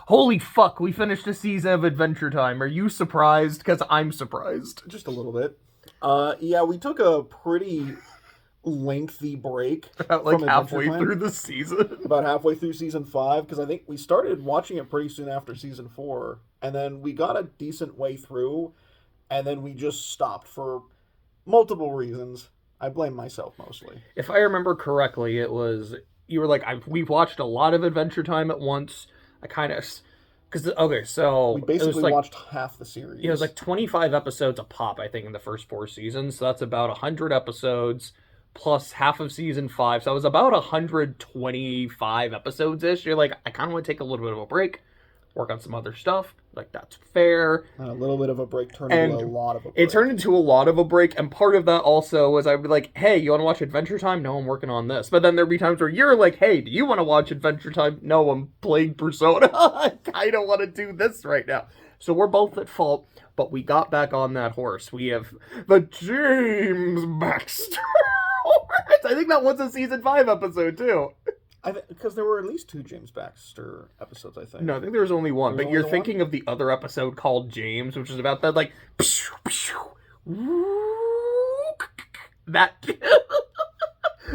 Holy fuck, we finished a season of Adventure Time. Are you surprised? Because I'm surprised. Just a little bit. Yeah, we took a pretty lengthy break About like halfway through the season. About halfway through season 5, because I think we started watching it pretty soon after season 4, and then we got a decent way through, and then we just stopped for multiple reasons. I blame myself mostly. If I remember correctly, it was you were like, we watched a lot of Adventure Time at once. I kind of so we basically like, watched half the series. It was like 25 episodes a pop, I think, in the first 4 seasons. So that's about 100 episodes plus half of season 5. So it was about 125 episodes ish. You're like, I kind of want to take a little bit of a break, work on some other stuff. Like, that's fair. And a little bit of a break turned into a lot of a break. It turned into a lot of a break, and part of that also was I'd be like, hey, you want to watch Adventure Time? No, I'm working on this. But then there'd be times where you're like, hey, do you want to watch Adventure Time? No, I'm playing Persona. I kind of want to do this right now. So we're both at fault, but we got back on that horse. We have the James Baxter horse. I think that was a season 5 episode, too. Because there were at least 2 James Baxter episodes, I think. No, I think there was only one. But you're thinking of the other episode called James, which is about that, like, that,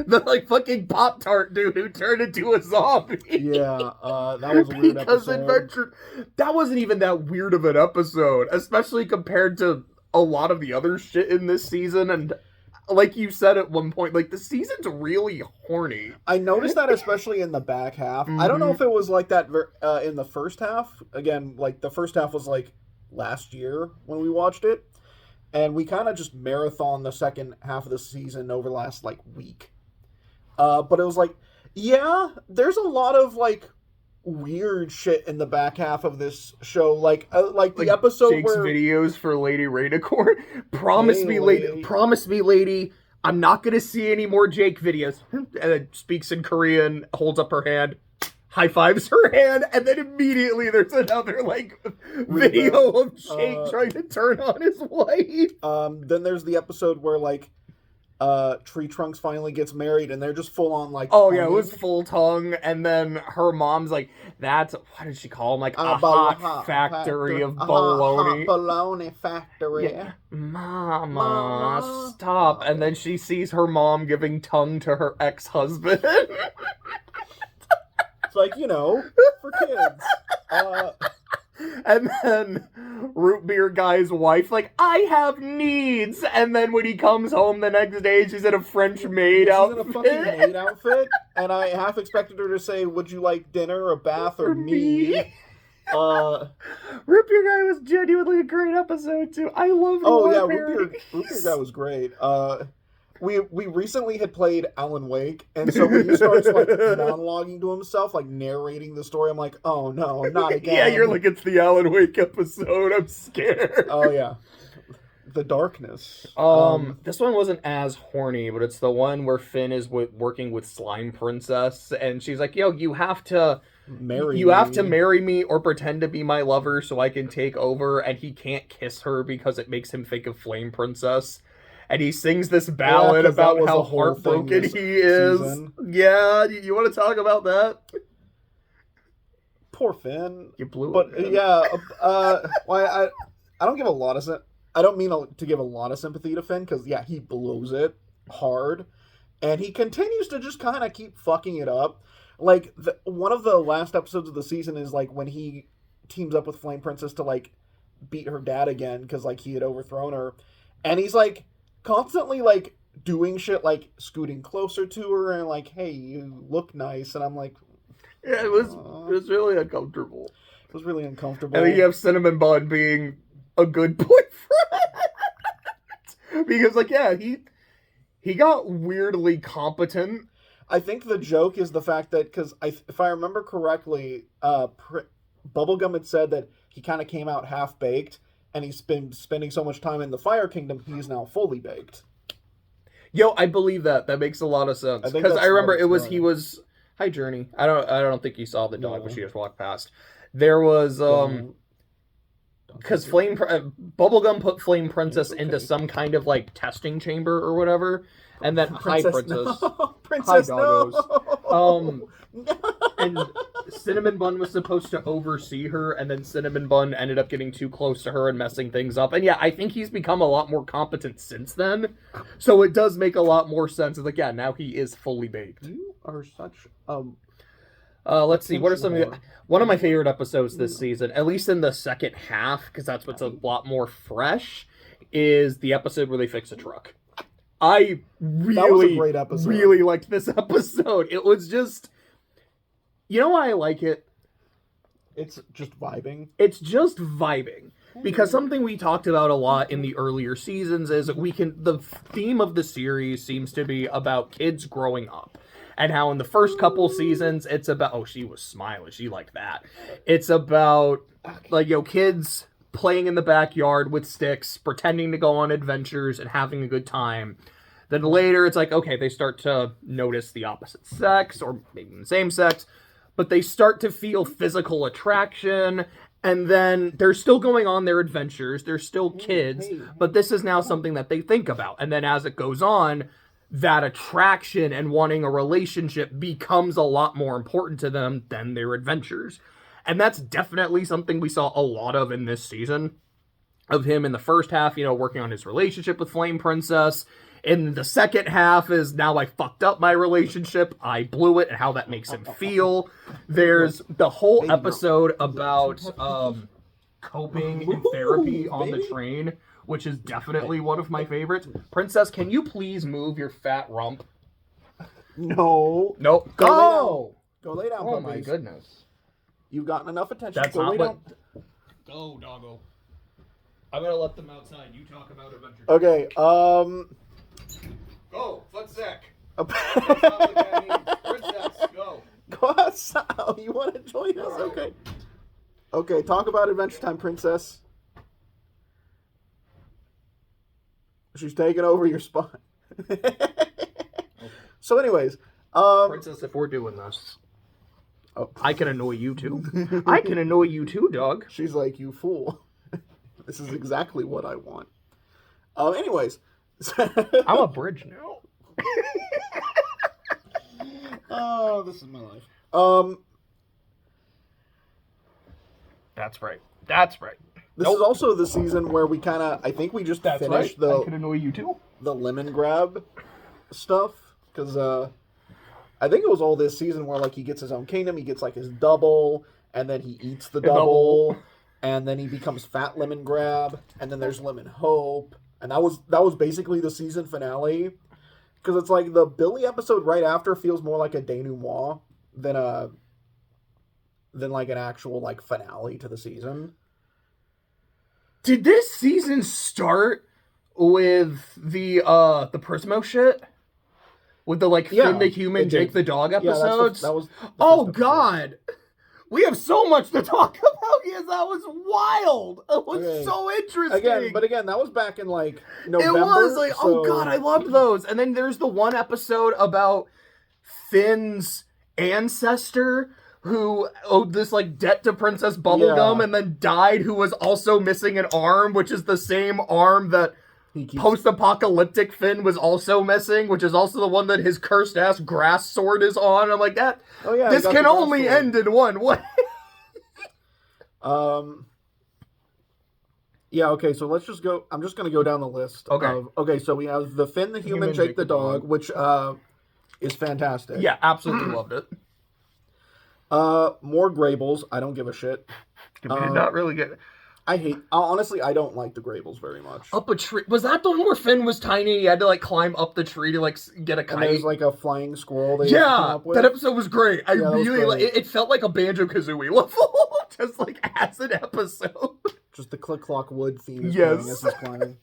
the, like, fucking Pop-Tart dude who turned into a zombie. Yeah, that was a weird episode. That wasn't even that weird of an episode, especially compared to a lot of the other shit in this season, and like you said at one point, like, the season's really horny. I noticed that especially in the back half. I don't know if it was like that in the first half. Again, like, the first half was, like, last year when we watched it. And we kind of just marathoned the second half of the season over the last, like, week. But it was like, yeah, there's a lot of, like, weird shit in the back half of this show, like the episode Jake's where videos for Lady Rainicore. Promise me, lady, I'm not gonna see any more Jake videos. And then speaks in Korean, holds up her hand, high fives her hand, and then immediately there's another like video of Jake trying to turn on his wife. Then there's the episode where like Tree Trunks finally gets married, and they're just full on like. Oh yeah, it was full tongue, and then her mom's like, "That's what did she call him? Like a hot factory of baloney, baloney factory." Yeah. Mama, stop! And then she sees her mom giving tongue to her ex-husband. It's like, you know, for kids. And then Root Beer Guy's wife, like, I have needs. And then when he comes home the next day, she's in a French maid outfit. She's in a fucking maid outfit. And I half expected her to say, would you like dinner, a bath, or me? Root Beer Guy was genuinely a great episode, too. I love Root Beer Guy was great. We recently had played Alan Wake, and so when he starts like monologuing to himself, like narrating the story, I'm like, oh no, not again. Yeah, you're like, it's the Alan Wake episode. I'm scared. Oh yeah, the darkness. This one wasn't as horny, but it's the one where Finn is working with Slime Princess, and she's like, yo, you have to marry me or pretend to be my lover so I can take over, and he can't kiss her because it makes him think of Flame Princess. And he sings this ballad about how heartbroken he is. Season. Yeah, you want to talk about that? Poor Finn. You blew it. But yeah, I don't give a lot of I don't mean to give a lot of sympathy to Finn, because yeah, he blows it hard, and he continues to just kind of keep fucking it up. Like one of the last episodes of the season is like when he teams up with Flame Princess to like beat her dad again because like he had overthrown her, and he's like constantly like doing shit like scooting closer to her and like, hey, you look nice, and I'm like, yeah, it was really uncomfortable. It was really uncomfortable. And then you have Cinnamon Bun being a good boyfriend because like, yeah, he got weirdly competent. I think the joke is the fact that because if I remember correctly, Bubblegum had said that he kind of came out half baked. And he's been spending so much time in the Fire Kingdom, he's now fully baked. Yo, I believe that. That makes a lot of sense. Because I remember he was... Hi, Journey. I don't think you saw the dog, but she just walked past. There was, because Bubblegum put Flame Princess into some kind of, like, testing chamber or whatever. And then, hi, Princess. No. Princess, hi, doggos. No. And Cinnamon Bun was supposed to oversee her, and then Cinnamon Bun ended up getting too close to her and messing things up. And yeah, I think he's become a lot more competent since then. So it does make a lot more sense. It's like, yeah, now he is fully baked. You are such let's see, what are some of the... One of my favorite episodes this season, at least in the second half, because that's what's a lot more fresh, is the episode where they fix a truck. I that was a great episode. really liked this episode. It was just... You know why I like it? It's just vibing. It's just vibing. Because something we talked about a lot in the earlier seasons is the theme of the series seems to be about kids growing up. And how in the first couple seasons, it's about... Oh, she was smiling. She liked that. It's about, like, kids playing in the backyard with sticks, pretending to go on adventures and having a good time. Then later, it's like, okay, they start to notice the opposite sex, or maybe the same sex, but they start to feel physical attraction, and then they're still going on their adventures. They're still kids, but this is now something that they think about. And then as it goes on, that attraction and wanting a relationship becomes a lot more important to them than their adventures. And that's definitely something we saw a lot of in this season. Of him in the first half, working on his relationship with Flame Princess. In the second half is, now I fucked up my relationship, I blew it, and how that makes him feel. There's the whole episode about coping in therapy on the train, which is definitely one of my favorites. Princess, can you please move your fat rump? No. Nope. Go lay down, Oh my goodness. You've gotten enough attention. That's Go not lay what... down. Go, doggo. I'm gonna let them outside. You talk about adventure. Okay, Go, foot sick. Princess, go. Go outside. Oh, you want to join us? Okay. Okay, talk about Adventure Time, Princess. She's taking over your spot. So anyways, Princess, if we're doing this, I can annoy you too. I can annoy you too, dog. She's like, you fool. This is exactly what I want. Anyways. I'm a bridge now. Oh, this is my life. That's right. That's right. This is also the season where we kind of, I think we just finished I can annoy you too. The lemon grab stuff. Because I think it was all this season where, like, he gets his own kingdom, he gets, like, his double, and then he eats the double, and then he becomes Fat Lemon Grab, and then there's Lemon Hope, and that was basically the season finale. Because it's like the Billy episode right after feels more like a denouement than like an actual, like, finale to the season. Did this season start with the Prismo shit? With the, like, Finn the Human, Jake the Dog episodes? Yeah, that was oh, God! We have so much to talk about. Yes, that was wild. It was so interesting. Again, that was back in, like, November. It was like, oh, God, I loved those. And then there's the one episode about Finn's ancestor who owed this, like, debt to Princess Bubblegum and then died, who was also missing an arm, which is the same arm that post-apocalyptic Finn was also missing, which is also the one that his cursed-ass grass sword is on. I'm like, this can only end in one way. Yeah, okay, so let's just go. I'm just going to go down the list. Okay, so we have the Finn the Human, Jake the Dog, which is fantastic. Yeah, absolutely loved it. More Graybles. I don't give a shit. We did not really get... honestly, I don't like the Graybles very much. Up a tree. Was that the one where Finn was tiny? He had to, like, climb up the tree to, like, get a kite? And there's, like, a flying squirrel they came up with. That episode was great. I really, it felt like a Banjo-Kazooie level. Just, like, as an episode. Just the Click-Clock Wood theme is playing as he's climbing.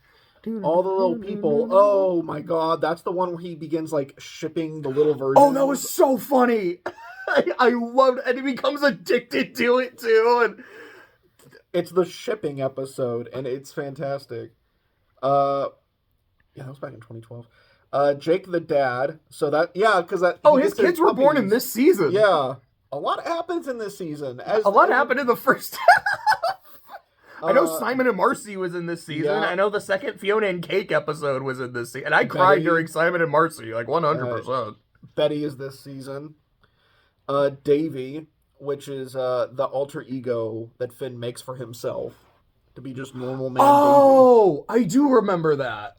All the little people. Oh, my God. That's the one where he begins, like, shipping the little version. Oh, that was so funny. I loved it. And he becomes addicted to it, too. And... It's the shipping episode, and it's fantastic. Yeah, that was back in 2012. Jake the Dad. So that, because that... Oh, his kids were born in this season. Yeah. A lot happens in this season. A lot happened in the first half. I know Simon and Marcy was in this season. Yeah. I know the second Fiona and Cake episode was in this season. And I cried during Simon and Marcy, like 100%. Betty is this season. Davy. which is the alter ego that Finn makes for himself to be just normal man. Oh, Davey. I do remember that.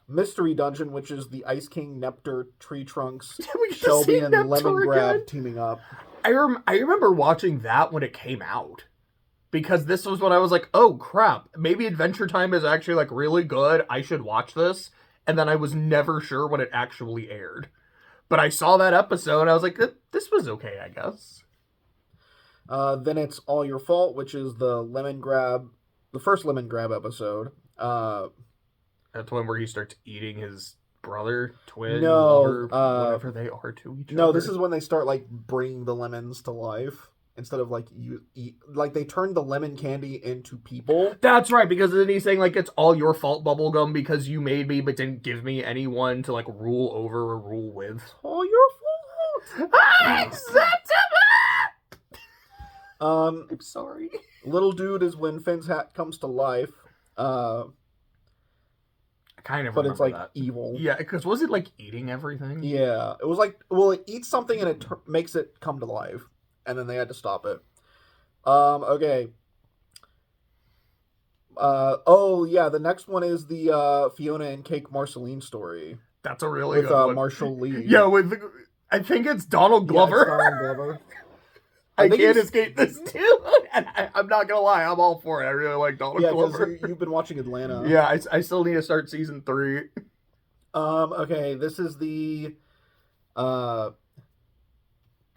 Mystery Dungeon, which is the Ice King, Neptr, Tree Trunks, Shelby, and Lemongrab teaming up. I remember watching that when it came out. Because this was when I was like, oh crap, maybe Adventure Time is actually like really good. I should watch this. And then I was never sure when it actually aired. But I saw that episode and I was like, this was okay, I guess. Then it's All Your Fault, which is the first Lemongrab episode. That's one where he starts eating his brother, twin, lover, whatever they are to each other. No, this is when they start like bringing the lemons to life. Instead of like you eat, like they turned the lemon candy into people. That's right, because then he's saying like it's all your fault, bubblegum, because you made me but didn't give me anyone to like rule over or rule with. It's all your fault. I'm sorry. Little Dude is when Finn's hat comes to life. I kind of but remember it's like that. evil. Yeah, because was it like eating everything? Yeah, it was like, well, it eats something and it makes it come to life. And then they had to stop it. Okay. The next one is the Fiona and Cake Marceline story. That's a really good one. With Marshall Lee. Yeah, I think it's Donald Glover. Yeah, it's Donald Glover. I can't escape this too. And I'm not gonna lie, I'm all for it. I really like Donald Glover. Yeah, because you've been watching Atlanta. Yeah, I still need to start season 3. Okay, this is the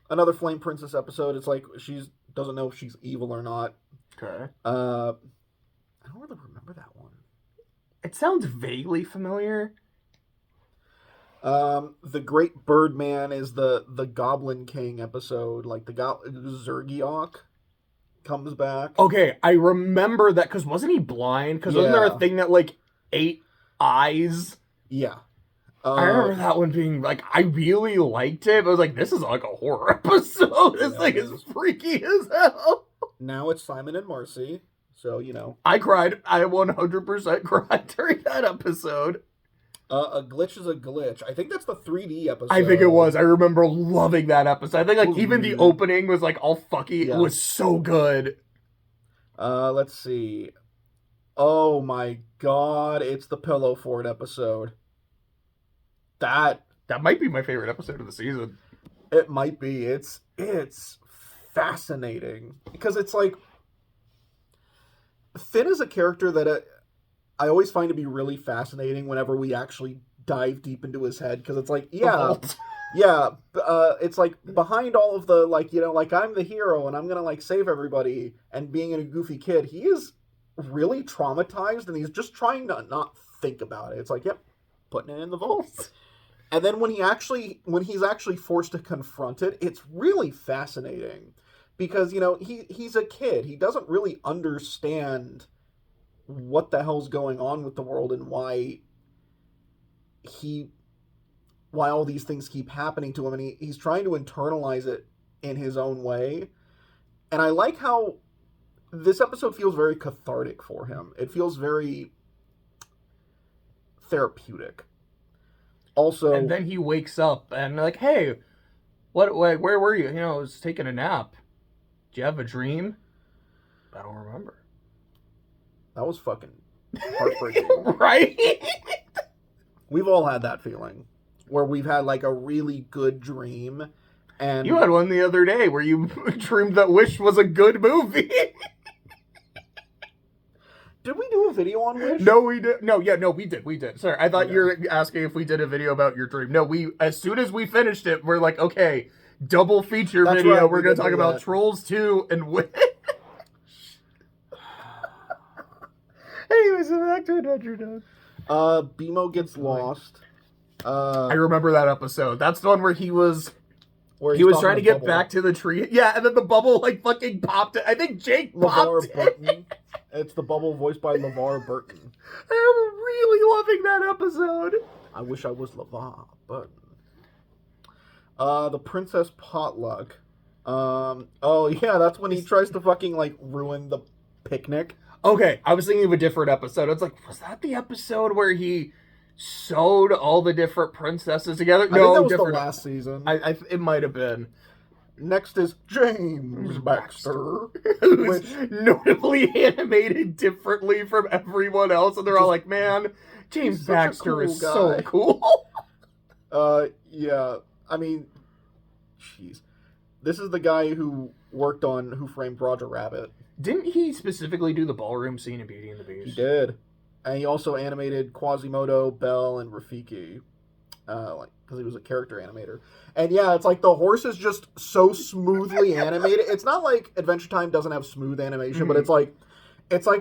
another Flame Princess episode. It's like she doesn't know if she's evil or not. Okay. I don't really remember that one. It sounds vaguely familiar. The Great Birdman is the Goblin King episode. Like the Zergiok comes back. Okay, I remember that because wasn't he blind? Because wasn't there a thing that like ate eyes? Yeah. I remember that one being like, I really liked it, but I was like, this is like a horror episode. This thing is freaky as hell. Now it's Simon and Marcy, so you know. I cried. I 100% cried during that episode. A Glitch is a Glitch. I think that's the 3D episode. I think it was. I remember loving that episode. I think like even the opening was like all fucky. Yeah. It was so good. Let's see. Oh my god, it's the Pillow Fort episode. That might be my favorite episode of the season. It might be. It's fascinating because it's like Finn is a character that I always find to be really fascinating whenever we actually dive deep into his head, because it's like it's like behind all of the like, you know, like I'm the hero and I'm gonna like save everybody and being a goofy kid, he is really traumatized and he's just trying to not think about it. It's like, yep, putting it in the vault. And then when he's actually forced to confront it, it's really fascinating because, you know, he's a kid. He doesn't really understand what the hell's going on with the world and why all these things keep happening to him, and he's trying to internalize it in his own way. And I like how this episode feels very cathartic for him. It feels very therapeutic. Also, and then he wakes up and like, hey, where were you? You know, I was taking a nap. Did you have a dream? I don't remember. That was fucking heartbreaking. Right? We've all had that feeling where we've had like a really good dream. And you had one the other day where you dreamed that Wish was a good movie. Did we do a video on Wish? No, we did. No, we did. Sorry, I thought you were asking if we did a video about your dream. No, as soon as we finished it, we're like, okay, double feature video. Right, we're going to talk about Trolls 2 and Wish. Anyways, back to Adventure Time. BMO gets lost. I remember that episode. That's the one where he was trying to get back to the tree. Yeah, and then the bubble like fucking popped it. I think Jake popped it. It's the bubble voiced by LeVar Burton. I'm really loving that episode. I wish I was LeVar Burton. The Princess Potluck. That's when he tries to fucking like ruin the picnic. Okay, I was thinking of a different episode. It's like, was that the episode where he sewed all the different princesses together. I think that was the last season. It might have been. Next is James Baxter, who's notably animated differently from everyone else, and they're all like, "Man, James Baxter is so cool." Yeah. I mean, jeez, this is the guy who worked on Who Framed Roger Rabbit. Didn't he specifically do the ballroom scene in Beauty and the Beast? He did, and he also animated Quasimodo, Belle, and Rafiki, because he was a character animator. And yeah, it's like the horse is just so smoothly animated. It's not like Adventure Time doesn't have smooth animation, but it's like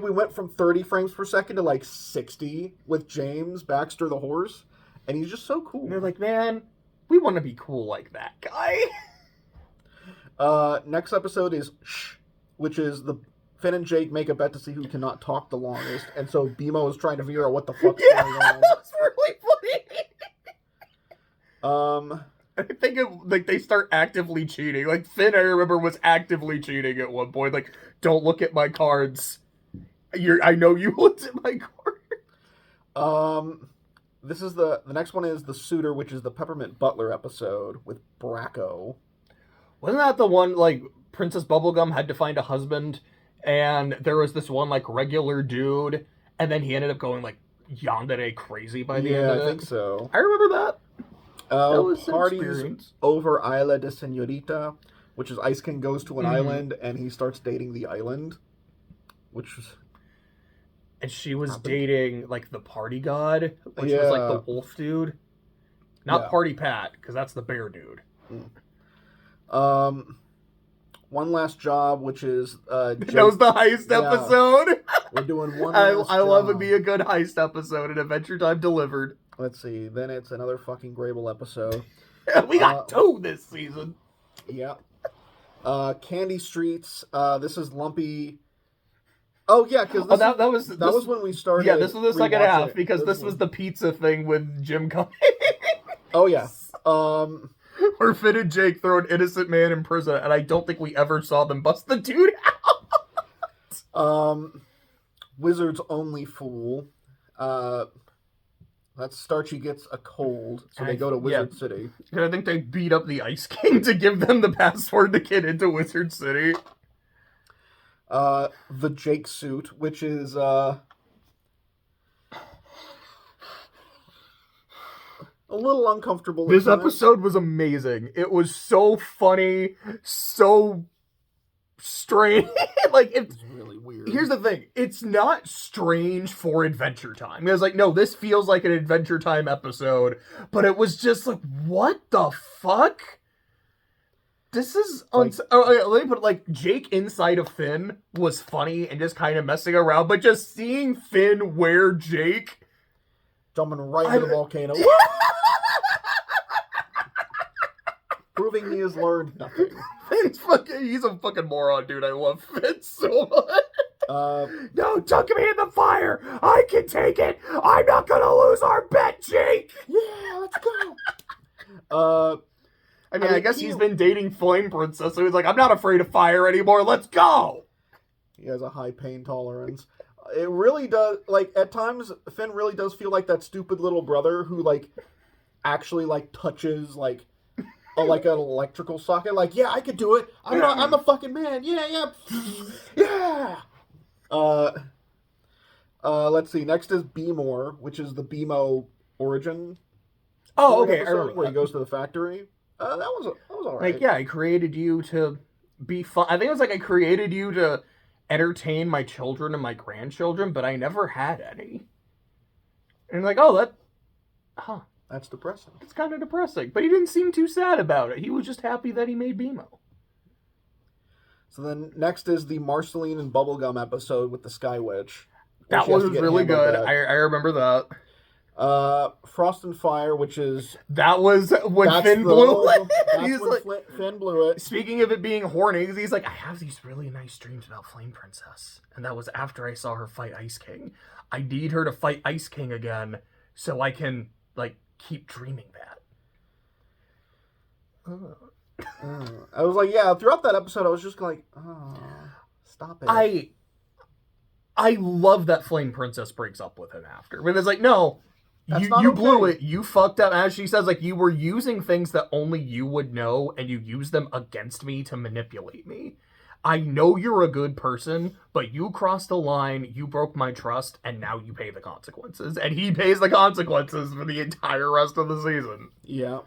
we went from 30 frames per second to like 60 with James Baxter the horse, and he's just so cool. And they're like, man, we want to be cool like that guy. Next episode is Shh, which is the Finn and Jake make a bet to see who cannot talk the longest, and so BMO is trying to figure out what the fuck's going on. That's really funny. I think they start actively cheating. Like Finn, I remember, was actively cheating at one point. Like, don't look at my cards. I know you looked at my card. This is the next one is The Suitor, which is the Peppermint Butler episode with Bracco. Wasn't that the one, like, Princess Bubblegum had to find a husband, and there was this one, like, regular dude, and then he ended up going, like, yandere crazy by the end of it? Yeah, I think so. I remember that. That was Parties over Isla de Senorita, which is Ice King goes to an island, and he starts dating the island, which was... And she was dating, like, the party god, which was, like, the wolf dude. Not Party Pat, because that's the bear dude. One last job, which is... that was the heist episode. We're doing one last I love it be a good heist episode, and Adventure Time delivered. Let's see. Then it's another fucking Grable episode. We got 2 this season. Yeah. Candy Streets. This is Lumpy... Oh yeah, because that was when we started. Yeah, this was the second half because this was the pizza thing with Jim coming. Oh yeah, where Finn and Jake throw an innocent man in prison, and I don't think we ever saw them bust the dude out. Wizard's Only Fool. That Starchy gets a cold, so they go to Wizard City. And I think they beat up the Ice King to give them the password to get into Wizard City. The Jake suit, which is, a little uncomfortable. This episode was amazing. It was so funny, so strange. Like, it's really weird. Here's the thing. It's not strange for Adventure Time. It was like, no, this feels like an Adventure Time episode, but it was just like, what the fuck? This is... let me put it like, Jake inside of Finn was funny and just kind of messing around, but just seeing Finn wear Jake... Jumping right into the volcano. Proving he has learned nothing. He's a fucking moron, dude. I love Finn so much. No, dunk me in the fire! I can take it! I'm not gonna lose our bet, Jake! Yeah, let's go! I mean, I guess he's been dating Flame Princess, so he's like, I'm not afraid of fire anymore, let's go! He has a high pain tolerance. It really does, like, at times, Finn really does feel like that stupid little brother who, like, actually, like, touches, like an electrical socket. Like, yeah, I could do it. I'm the fucking man. Yeah. Let's see. Next is B-More, which is the BMO origin. Oh, okay. I remember where he goes to the factory. That was all right. Like, yeah, I created you to be fun. I think it was like I created you to entertain my children and my grandchildren, but I never had any. And like, that's depressing. It's kind of depressing. But he didn't seem too sad about it. He was just happy that he made BMO. So then next is the Marceline and Bubblegum episode with the Sky Witch. That was really good. I remember that. Frost and Fire, which is... That was when Finn blew it. He's like, Finn blew it. Speaking of it being horny, he's like, I have these really nice dreams about Flame Princess. And that was after I saw her fight Ice King. I need her to fight Ice King again so I can, like, keep dreaming that. I was like, yeah, throughout that episode, I was just like, oh, stop it. I love that Flame Princess breaks up with him after. But it's like, no, You blew it. You fucked up. As she says, like, you were using things that only you would know, and you used them against me to manipulate me. I know you're a good person, but you crossed the line, you broke my trust, and now you pay the consequences. And he pays the consequences for the entire rest of the season. Yeah.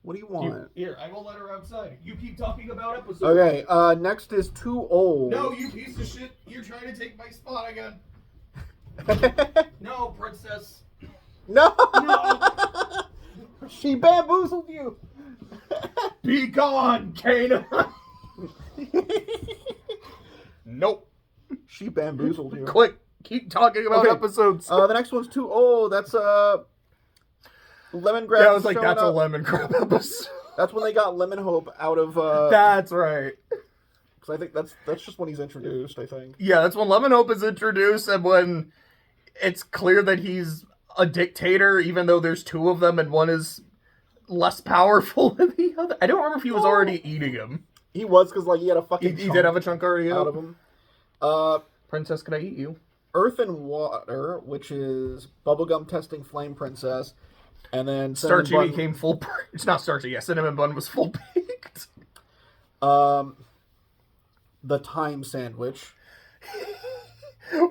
What do you want? Here, I will let her outside. You keep talking about episodes. Okay, next is Too Old. No, you piece of shit. You're trying to take my spot again. No, princess. No! No! She bamboozled you! Be gone, Kana! Nope. She bamboozled you. Quick, keep talking about episodes. The next one's Too Old. That's Lemongrass. Yeah, I was like, that's a lemon crab episode. That's when they got Lemon Hope out of. That's right. Because I think that's just when he's introduced. I think. Yeah, that's when Lemon Hope is introduced, and when it's clear that he's a dictator, even though there's two of them, and one is less powerful than the other. I don't remember if he was already eating him. He was, because like he had a fucking. He did have a chunk already out of him. Princess, can I eat you? Earth and Water, which is bubblegum testing Flame Princess, and then Starchy became full. It's not Starchy. Yeah, Cinnamon Bun was full baked. The Time Sandwich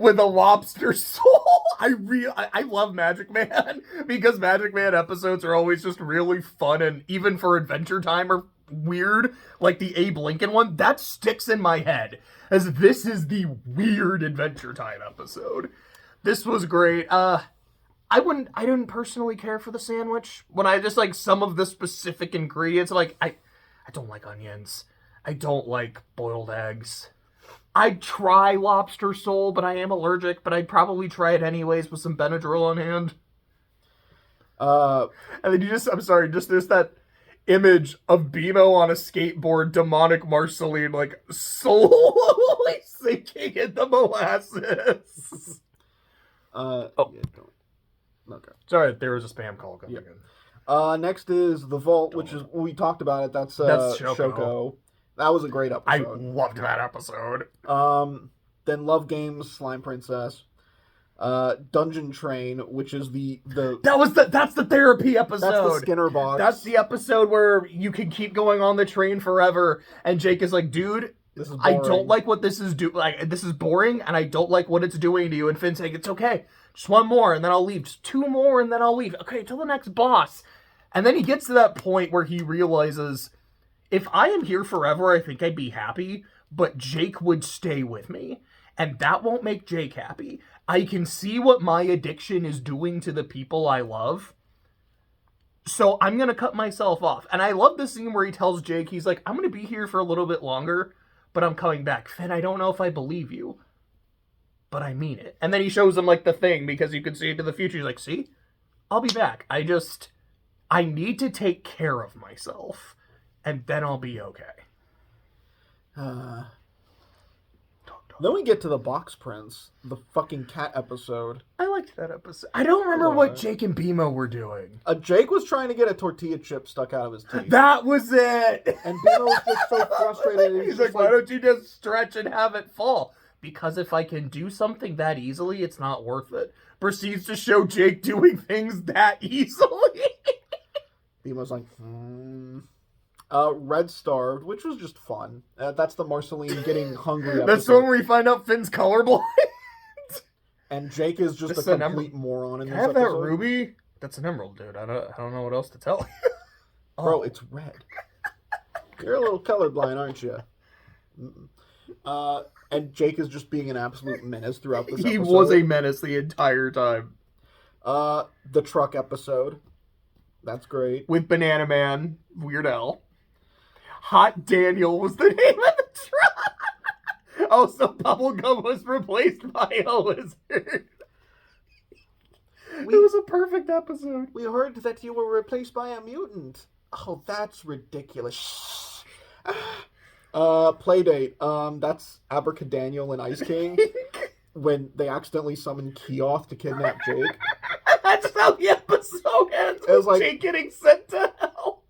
with a lobster soul. I love Magic Man because Magic Man episodes are always just really fun, and even for Adventure Time are weird. Like the Abe Lincoln one, that sticks in my head as this is the weird Adventure Time episode. This was great. I didn't personally care for the sandwich when I just like some of the specific ingredients. Like I don't like onions. I don't like boiled eggs. I'd try lobster sole, but I am allergic, but I'd probably try it anyways with some Benadryl on hand. And then there's that image of Bimo on a skateboard, demonic Marceline, like, slowly sinking in the molasses. Yeah, okay. Sorry, there was a spam call coming in. Next is The Vault, which is, we talked about it, that's Shoko. That was a great episode. I loved that episode. Then Love Games, Slime Princess. Dungeon Train, which is that's the therapy episode. That's the Skinner box. That's the episode where you can keep going on the train forever, and Jake is like, dude, I don't like what this is doing. Like, this is boring, and I don't like what it's doing to you. And Finn's saying, it's okay. Just one more, and then I'll leave. Just two more, and then I'll leave. Okay, till the next boss. And then he gets to that point where he realizes, if I am here forever, I think I'd be happy, but Jake would stay with me. And that won't make Jake happy. I can see what my addiction is doing to the people I love. So I'm going to cut myself off. And I love the scene where he tells Jake, he's like, I'm going to be here for a little bit longer, but I'm coming back. Finn, I don't know if I believe you, but I mean it. And then he shows him like the thing because you can see into the future. He's like, see, I'll be back. I need to take care of myself and then I'll be okay. Then we get to the Box Prince, the fucking cat episode. I liked that episode. I don't remember what Jake and Bimo were doing. Jake was trying to get a tortilla chip stuck out of his teeth. That was it! And Bimo was just so frustrated. He's like, why don't you just stretch and have it fall? Because if I can do something that easily, it's not worth it. Proceeds to show Jake doing things that easily. Bimo's like, Red Starved, which was just fun. That's the Marceline getting hungry episode. That's the one where you find out Finn's colorblind. And Jake is just a complete moron in this episode. Can I have that ruby? That's an emerald, dude. I don't know what else to tell you. Bro, it's red. You're a little colorblind, aren't you? And Jake is just being an absolute menace throughout this episode. He was a menace the entire time. The truck episode. That's great. With Banana Man, Weird Al. Hot Daniel was the name of the truck. Also, Bubblegum was replaced by a lizard. It was a perfect episode. We heard that you were replaced by a mutant. Oh, that's ridiculous. Playdate. That's Abracadaniel and Ice King when they accidentally summon Keoth to kidnap Jake. That's how the episode ends. It was like Jake getting sent to hell.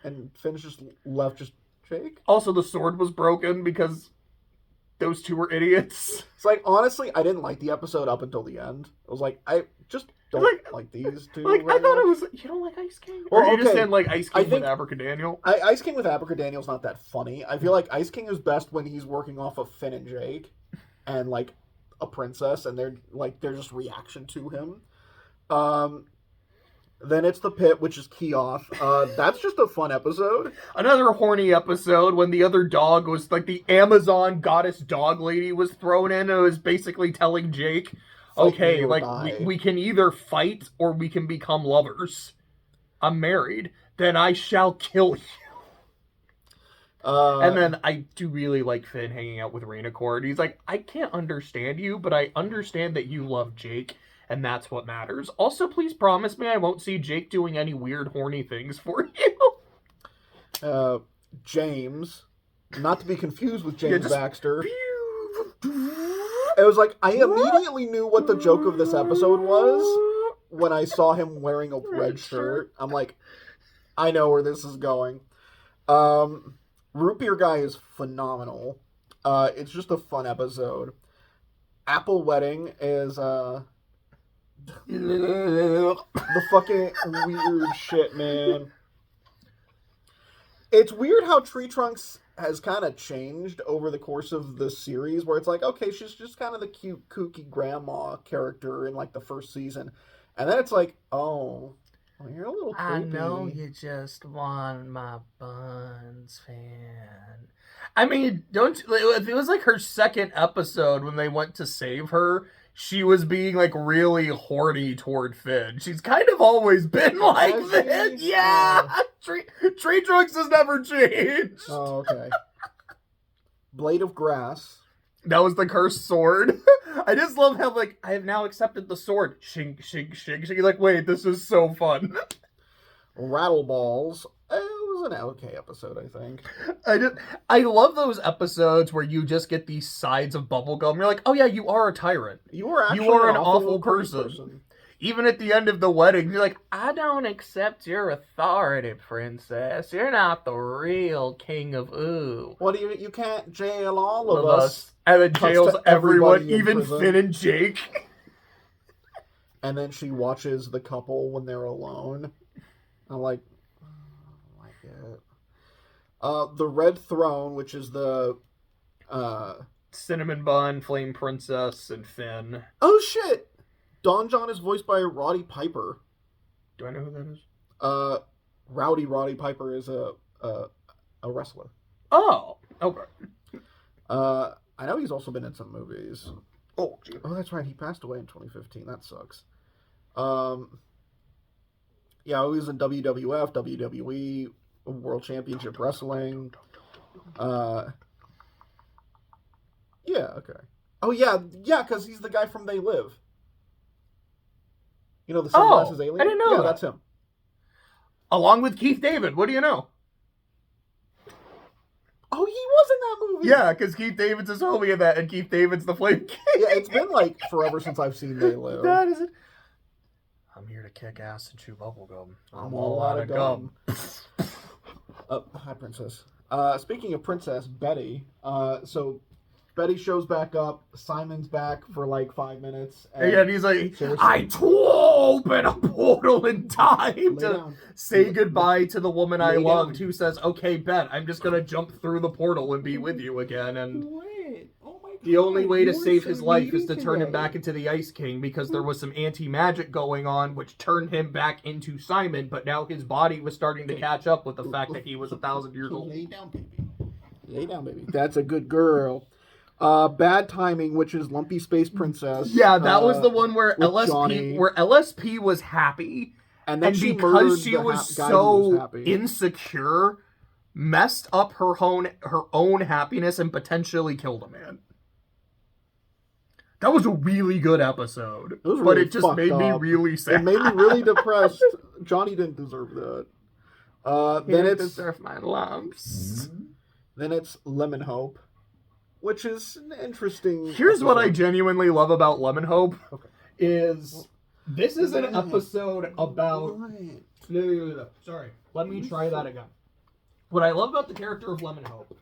And Finn's just left, Jake. Also, the sword was broken because those two were idiots. It's like, honestly, I didn't like the episode up until the end. I was like, I just don't like these two. Like, I thought it was, you don't like Ice King? Or you just didn't like Ice King with Abracadaniel? Ice King with Abracadaniel's not that funny. I feel like Ice King is best when he's working off of Finn and Jake and, like, a princess, and they're just reaction to him. Then it's the pit, which is Keoth. That's just a fun episode. Another horny episode when the other dog was, like, the Amazon goddess dog lady was thrown in and was basically telling Jake, okay, like, we can either fight or we can become lovers. I'm married. Then I shall kill you. And then I do really like Finn hanging out with Rainicord. He's like, I can't understand you, but I understand that you love Jake, and that's what matters. Also, please promise me I won't see Jake doing any weird, horny things for you. James, not to be confused with James Baxter. It was like, I immediately knew what the joke of this episode was when I saw him wearing a red shirt. I'm like, I know where this is going. Root Beer Guy is phenomenal. It's just a fun episode. Apple Wedding is, the fucking weird shit, man. It's weird how Tree Trunks has kind of changed over the course of the series, where it's like, okay, she's just kind of the cute, kooky grandma character in, like, the first season. And then it's like, oh, well, you're a little creepy. I know you just want my buns, fan. I mean, it was like her second episode when they went to save her. She was being, like, really horny toward Finn. She's kind of always been like this. Yeah! Tree Trunks has never changed. Oh, okay. Blade of Grass. That was the cursed sword. I just love how, like, I have now accepted the sword. Shink, shink, shink, shink. Like, wait, this is so fun. Rattle Balls. It was an okay episode, I think. I love those episodes where you just get these sides of bubblegum. You're like, oh yeah, you are a tyrant. You are an awful person. Even at the end of the wedding, you're like, I don't accept your authority, princess. You're not the real king of Ooh. What do you can't jail all of us. And then jails everyone, even Finn and Jake. And then she watches the couple when they're alone. I'm like, I like it. The Red Throne, which is the Cinnamon Bun, Flame Princess, and Finn. Oh shit! Don John is voiced by Roddy Piper. Do I know who that is? Roddy Piper is a wrestler. Oh, okay. I know he's also been in some movies. Oh, gee. Oh, that's right. He passed away in 2015. That sucks. Yeah, he was in WWF, WWE, World Championship Wrestling. Yeah, okay. Oh, yeah, because he's the guy from They Live. You know, the sunglasses alien? I didn't know that. That's him. Along with Keith David. What do you know? Oh, he was in that movie. Yeah, because Keith David's his homie in that, and Keith David's the Flame King. Yeah, it's been like forever since I've seen They Live. That is it. I'm here to kick ass and chew bubblegum. I'm all out of gum. Hi, Princess. Speaking of Princess, Betty. So Betty shows back up. Simon's back for like 5 minutes. And he's like, I tore open a portal in time to say goodbye to the woman I loved, who says, okay, Bet, I'm just going to jump through the portal and be with you again. And the only way to save his life is to turn him back into the Ice King, because there was some anti-magic going on, which turned him back into Simon, but now his body was starting to catch up with the fact that he was 1,000 years old. Lay down, baby. Lay down, baby. That's a good girl. Bad Timing, which is Lumpy Space Princess. Yeah, that was the one where LSP was happy, and because she was so insecure, messed up her own happiness and potentially killed a man. That was a really good episode, but it just made me really sad. It made me really depressed. Johnny didn't deserve that. Then it's deserve my lumps. Then it's Lemon Hope, which is an interesting. Here's what I genuinely love about Lemon Hope is this is an episode about. Sorry, let me try that again. What I love about the character of Lemon Hope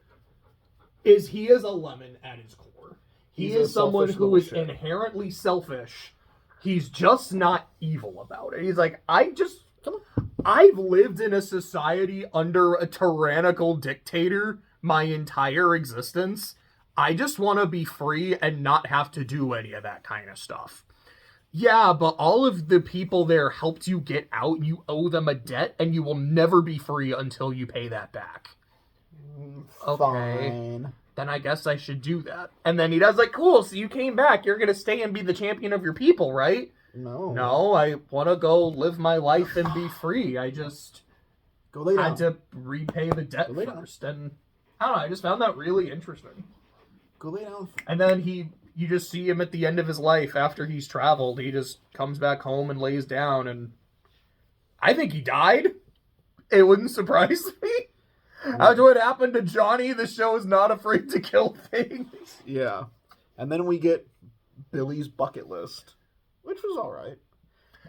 is he is a lemon at his core. He is someone who is shit. inherently selfish. He's just not evil about it. He's like, I've lived in a society under a tyrannical dictator my entire existence. I just want to be free and not have to do any of that kind of stuff. Yeah, but all of the people there helped you get out. You owe them a debt, and you will never be free until you pay that back. Okay. Fine. Then I guess I should do that. And then he does like, cool, so you came back. You're going to stay and be the champion of your people, right? No, I want to go live my life and be free. I just had to repay the debt first. And I don't know, I just found that really interesting. Go lay down. And then you just see him at the end of his life after he's traveled. He just comes back home and lays down, and I think he died. It wouldn't surprise me. After what happened to Johnny, the show is not afraid to kill things. Yeah. And then we get Billy's bucket list, which was all right.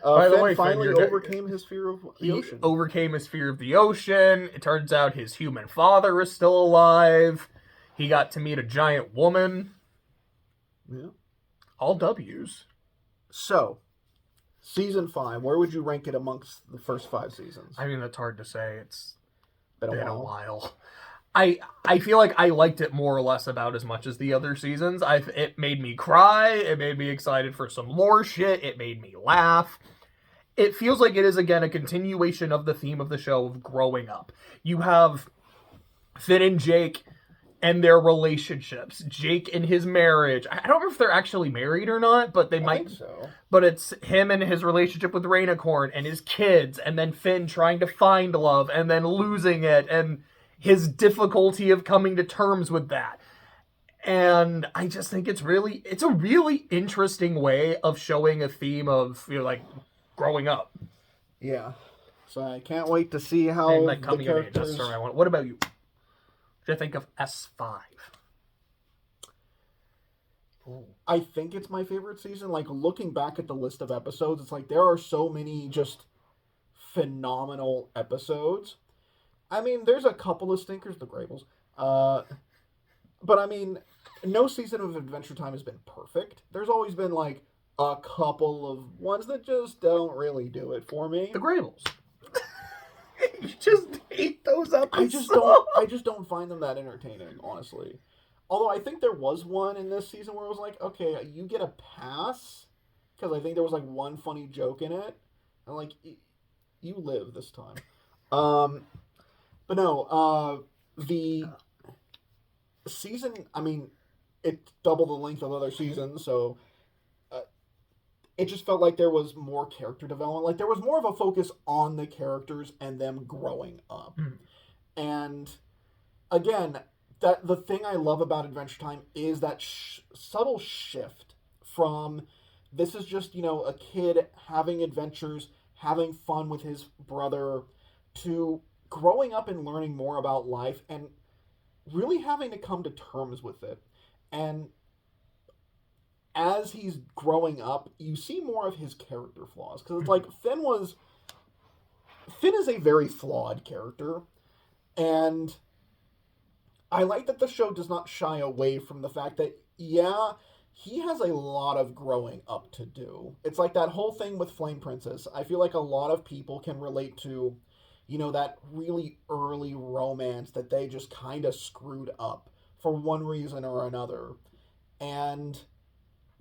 By the way, finally overcame his fear of the ocean. He overcame his fear of the ocean. It turns out his human father is still alive. He got to meet a giant woman. Yeah. All W's. So, season 5, where would you rank it amongst the first 5 seasons? I mean, that's hard to say. It's been a while. I feel like I liked it more or less about as much as the other seasons. It made me cry. It made me excited for some more shit. It made me laugh. It feels like it is, again, a continuation of the theme of the show of growing up. You have Finn and Jake and their relationships. Jake and his marriage. I don't know if they're actually married or not, but they might. I think so. But it's him and his relationship with Rainicorn and his kids, and then Finn trying to find love and then losing it, and his difficulty of coming to terms with that. And I just think it's a really interesting way of showing a theme of, like, growing up. Yeah. So I can't wait to see how and, like, coming the of age. characters... That's what I want. What about you? What do you think of S5? Ooh. I think it's my favorite season. Like, looking back at the list of episodes, it's like there are so many just phenomenal episodes. I mean, there's a couple of stinkers, the Grables. But I mean, no season of Adventure Time has been perfect. There's always been like a couple of ones that just don't really do it for me. The Grables. You just hate those episodes. I just don't find them that entertaining, honestly. Although I think there was one in this season where it was like, okay, you get a pass, because I think there was like one funny joke in it, and like, you live this time. But no, the season, I mean, it's double the length of other seasons, so it just felt like there was more character development. Like, there was more of a focus on the characters and them growing up. Mm. And, again, the thing I love about Adventure Time is that subtle shift from, this is just, a kid having adventures, having fun with his brother, to growing up and learning more about life and really having to come to terms with it. And as he's growing up, you see more of his character flaws. Because it's like, Finn is a very flawed character. And I like that the show does not shy away from the fact that, yeah, he has a lot of growing up to do. It's like that whole thing with Flame Princess. I feel like a lot of people can relate to, that really early romance that they just kind of screwed up for one reason or another. And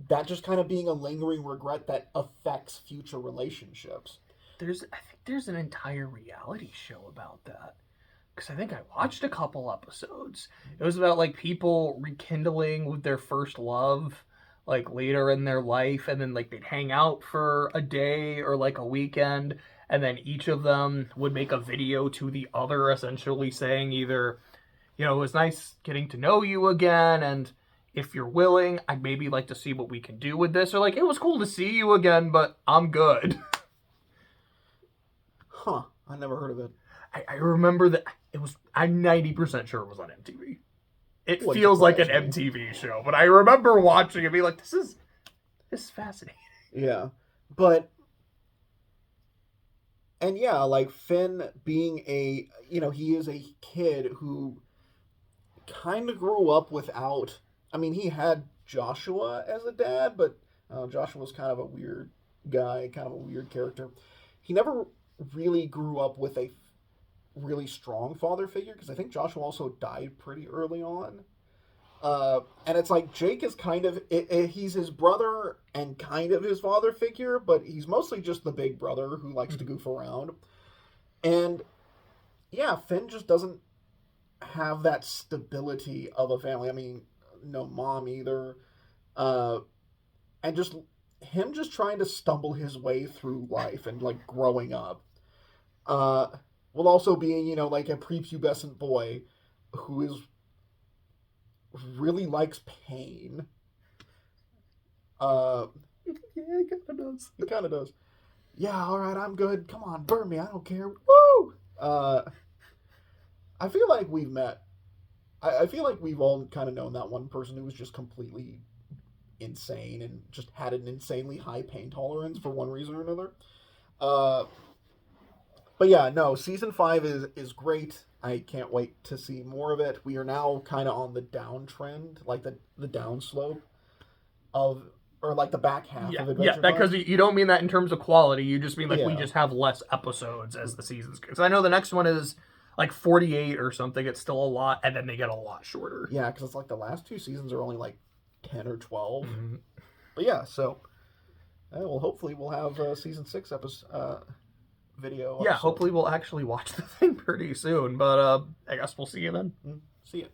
that just kind of being a lingering regret that affects future relationships. I think there's an entire reality show about that. Because I think I watched a couple episodes. It was about, like, people rekindling with their first love, like, later in their life. And then, like, they'd hang out for a day or, like, a weekend. And then each of them would make a video to the other, essentially saying either, it was nice getting to know you again, and if you're willing, I'd maybe like to see what we can do with this. Or, like, it was cool to see you again, but I'm good. Huh. I never heard of it. I remember that I'm 90% sure it was on MTV. It feels like an MTV show, but I remember watching it and be like, this is fascinating. Yeah. But, and yeah, like Finn being he is a kid who kind of grew up without. I mean, he had Joshua as a dad, but Joshua was kind of a weird guy, kind of a weird character. He never really grew up with a really strong father figure because I think Joshua also died pretty early on. And it's like Jake is kind of he's his brother and kind of his father figure, but he's mostly just the big brother who likes to goof around. And yeah, Finn just doesn't have that stability of a family. I mean, no mom either. And just him just trying to stumble his way through life and like growing up. While also being, like a prepubescent boy who is really likes pain. Yeah, he kind of does. He kind of does. Yeah, all right, I'm good. Come on, burn me. I don't care. Woo! I feel like we've met. I feel like we've all kind of known that one person who was just completely insane and just had an insanely high pain tolerance for one reason or another. But yeah, no, season 5 is great. I can't wait to see more of it. We are now kind of on the downtrend, like the downslope of, or like the back half of Adventure Time. Yeah, because you don't mean that in terms of quality. You just mean like we just have less episodes as the seasons go. Because I know the next one is like 48 or something. It's still a lot, and then they get a lot shorter. Yeah, because it's like the last 2 seasons are only like 10 or 12. Mm-hmm. But yeah, so well, hopefully we'll have season 6 video. Yeah, hopefully we'll actually watch the thing pretty soon. But I guess we'll see you then. See ya.